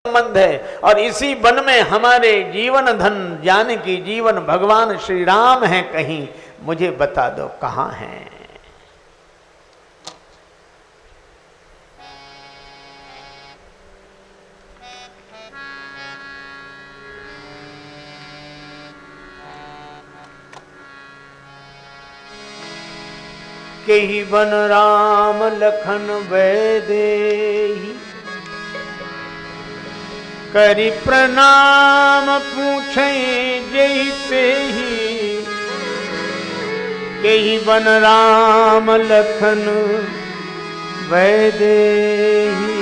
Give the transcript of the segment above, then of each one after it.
संबंध है। और इसी वन में हमारे जीवन धन जानकी जीवन भगवान श्री राम हैं, कहीं मुझे बता दो कहां हैं। केहि बन राम लखन वैदेही, करि प्रणाम पूछे जहि तेहि। केहि बन राम लखन वैदेही।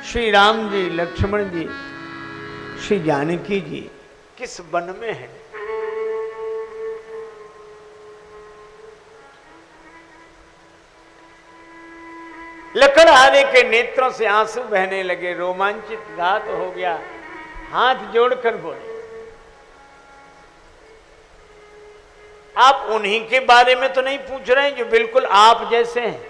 श्री राम जी, लक्ष्मण जी, श्री जानकी जी किस वन में है? लकड़हारे के नेत्रों से आंसू बहने लगे, रोमांचित घात हो गया, हाथ जोड़कर बोले, आप उन्हीं के बारे में तो नहीं पूछ रहे हैं जो बिल्कुल आप जैसे हैं?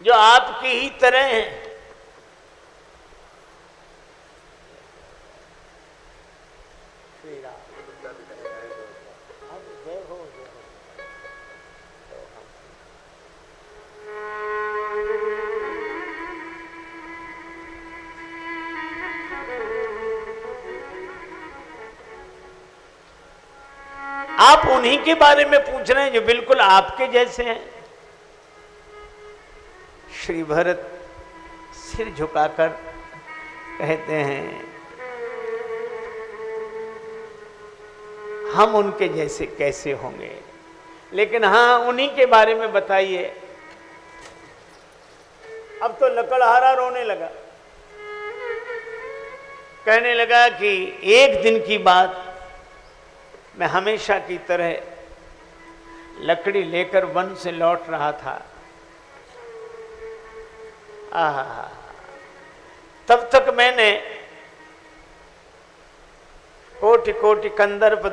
जो आपकी ही तरह हैं। आप उन्हीं के बारे में पूछ रहे हैं जो बिल्कुल आपके जैसे हैं। श्री भरत सिर झुकाकर कहते हैं, हम उनके जैसे कैसे होंगे, लेकिन हाँ उन्हीं के बारे में बताइए। अब तो लकड़हारा रोने लगा, कहने लगा कि एक दिन की बात, मैं हमेशा की तरह लकड़ी लेकर वन से लौट रहा था। तब तक मैंने कोटि कोटि कंदर्प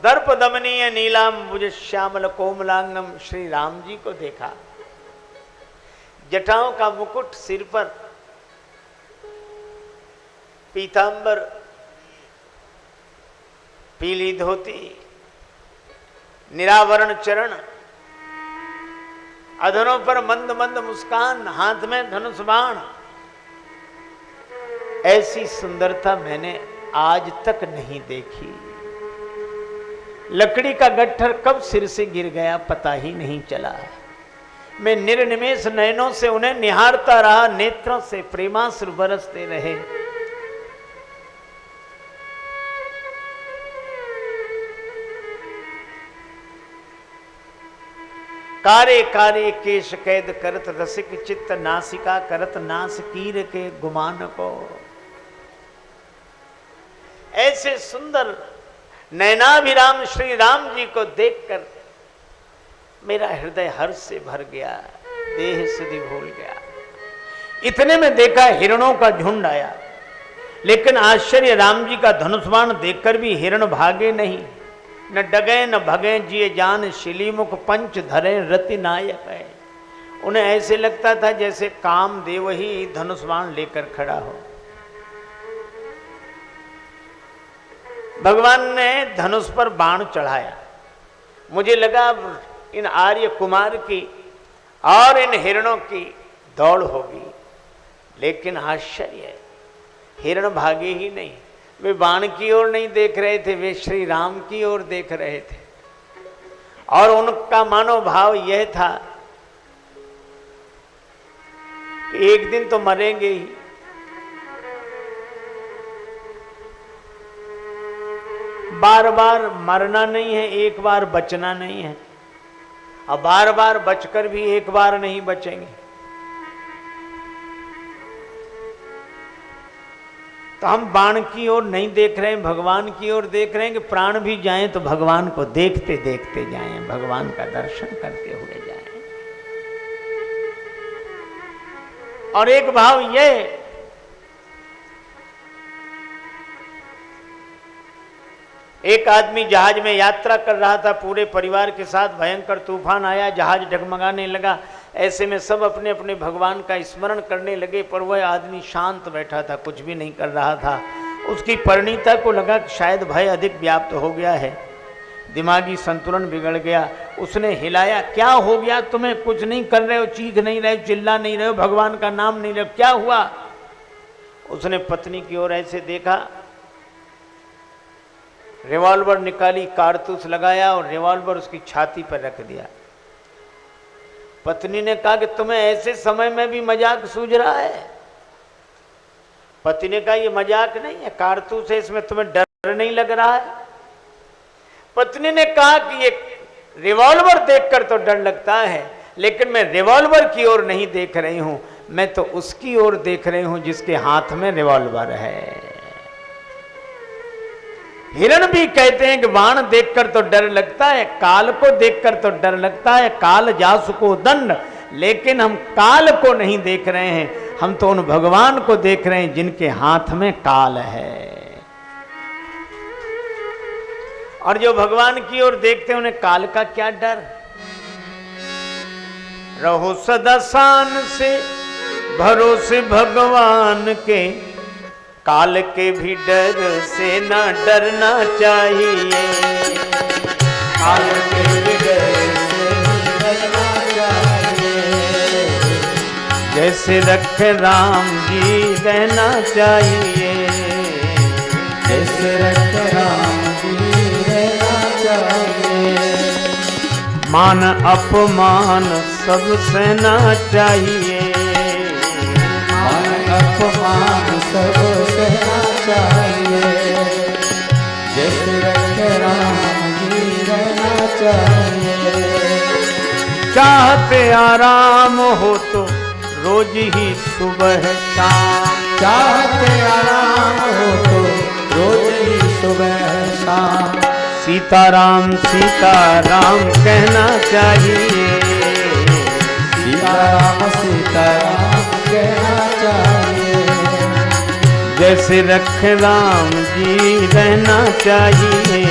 दर्प दमनीय नीलांबुज श्यामल कोमलांगम श्री राम जी को देखा। जटाओं का मुकुट सिर पर, पीतांबर, पीली धोती, निरावरण चरण, अधरों पर मंद मंद मुस्कान, हाथ में धनुष बाण। ऐसी सुंदरता मैंने आज तक नहीं देखी। लकड़ी का गट्ठर कब सिर से गिर गया पता ही नहीं चला। मैं निर्निमेष नयनों से उन्हें निहारता रहा, नेत्रों से प्रेमाश्रु बरसते रहे। कारे कारे केश कैद करत रसिक चित्त नासिका करत नास कीर के गुमान को। ऐसे सुंदर नयनाभिराम श्री राम जी को देखकर मेरा हृदय हर्ष से भर गया, देह सुधि भूल गया। इतने में देखा हिरणों का झुंड आया, लेकिन आश्चर्य, राम जी का धनुष्बाण देखकर भी हिरण भागे नहीं। न डगे न भगे जिए जान शिलीमुख पंच धरे रति नायक है। उन्हें ऐसे लगता था जैसे कामदेव ही धनुष्बाण लेकर खड़ा हो। भगवान ने धनुष पर बाण चढ़ाया। मुझे लगा इन आर्य कुमार की और इन हिरणों की दौड़ होगी, लेकिन आश्चर्य है, हिरण भागे ही नहीं। वे बाण की ओर नहीं देख रहे थे, वे श्री राम की ओर देख रहे थे। और उनका मनोभाव यह था कि एक दिन तो मरेंगे ही। बार बार मरना नहीं है, एक बार बचना नहीं है, और बार बार बचकर भी एक बार नहीं बचेंगे। तो हम बाण की ओर नहीं देख रहे हैं, भगवान की ओर देख रहे हैं कि प्राण भी जाएं तो भगवान को देखते देखते जाएं, भगवान का दर्शन करते हुए जाएं। और एक भाव ये एक आदमी जहाज में यात्रा कर रहा था पूरे परिवार के साथ, भयंकर तूफान आया, जहाज डगमगाने लगा। ऐसे में सब अपने अपने भगवान का स्मरण करने लगे, पर वह आदमी शांत बैठा था, कुछ भी नहीं कर रहा था। उसकी परिणीता को लगा कि शायद भय अधिक व्याप्त हो गया है, दिमागी संतुलन बिगड़ गया। उसने हिलाया, क्या हो गया तुम्हें, कुछ नहीं कर रहे हो, चीख नहीं रहे हो, चिल्ला नहीं रहे हो, भगवान का नाम नहीं रहे हो, क्या हुआ? उसने पत्नी की ओर ऐसे देखा, रिवॉल्वर निकाली, कारतूस लगाया और रिवॉल्वर उसकी छाती पर रख दिया। पत्नी ने कहा कि तुम्हें ऐसे समय में भी मजाक सूझ रहा है? पति ने कहा ये मजाक नहीं है, कारतूस है, इसमें तुम्हें डर नहीं लग रहा है? पत्नी ने कहा कि ये रिवॉल्वर देखकर तो डर लगता है, लेकिन मैं रिवॉल्वर की ओर नहीं देख रही हूं, मैं तो उसकी ओर देख रही हूं जिसके हाथ में रिवॉल्वर है। हिरण भी कहते हैं कि बाण देखकर तो डर लगता है, काल को देखकर तो डर लगता है, काल जासु को दंड, लेकिन हम काल को नहीं देख रहे हैं, हम तो उन भगवान को देख रहे हैं जिनके हाथ में काल है। और जो भगवान की ओर देखते हैं उन्हें काल का क्या डर। रहो सदा शान से भरोसे भगवान के, काल के भी डर से ना डरना चाहिए, काल के भी डर से डरना चाहिए, जैसे रखे राम जी रहना चाहिए, जैसे रखे राम जी रहना चाहिए, मान अपमान सब सहना चाहिए, मान अपमान सब सहना चाहिए, जैसे रखे राम जी रहना चाहिए, चाहते आराम हो तो रोज ही सुबह शाम, चाहते आराम हो तो रोज ही सुबह शाम, सीताराम सीताराम कहना चाहिए, सीताराम सीताराम कहना चाहिए, जैसे रखे राम जी रहना चाहिए,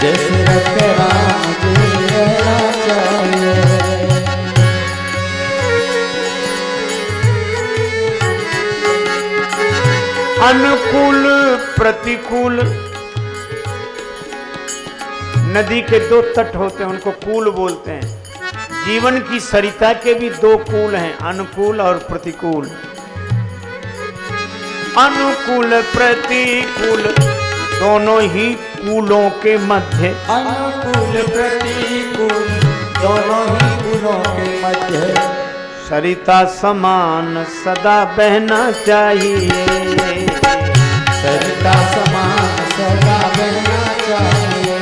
जैसे रखे राम जी रहना चाहिए। अनुकूल प्रतिकूल, नदी के दो तट होते हैं, उनको कूल बोलते हैं। जीवन की सरिता के भी दो कूल हैं, अनुकूल और प्रतिकूल। अनुकूल प्रतिकूल दोनों ही कूलों के मध्य, अनुकूल प्रतिकूल दोनों ही कूलों के मध्य, सरिता समान सदा बहना चाहिए, सरिता समान सदा बहना चाहिए,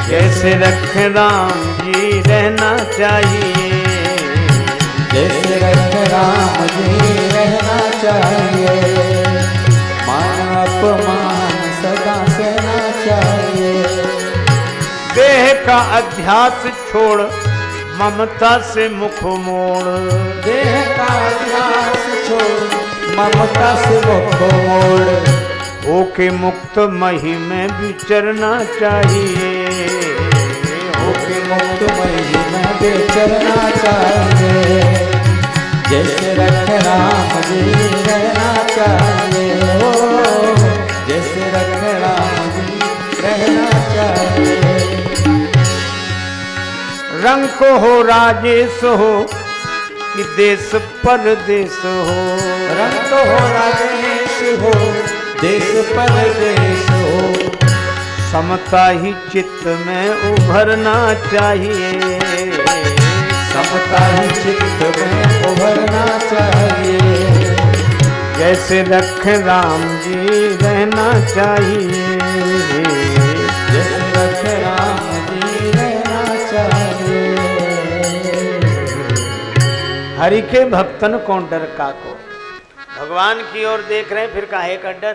जैसे रखे राम जी रहना चाहिए, जैसे रखे राम जी रहना चाहिए, मान अपमान सदा सहना चाहिए, देह का अध्यास छोड़ ममता से मुख मोड़, देह का अध्यास छोड़ ममता से मुख मोड़, होके मुक्त मही में विचरना चाहिए, होके मुक्त मही में विचरना चाहिए, जैसे रखे राम जी रहना चाहिए, जैसे रखे राम जी रहना चाहिए, रंग हो राजेश हो कि देश परदेश हो, रंग हो राजेश हो देश परदेश हो, समता ही चित्त में उभरना चाहिए, समता ही चित्त में उभरना चाहिए, जैसे रखे राम जी रहना चाहिए, जैसे रखे राम जी रहना चाहिए। हरि के भक्तन को डर का को, भगवान की ओर देख रहे हैं फिर काहे का डर।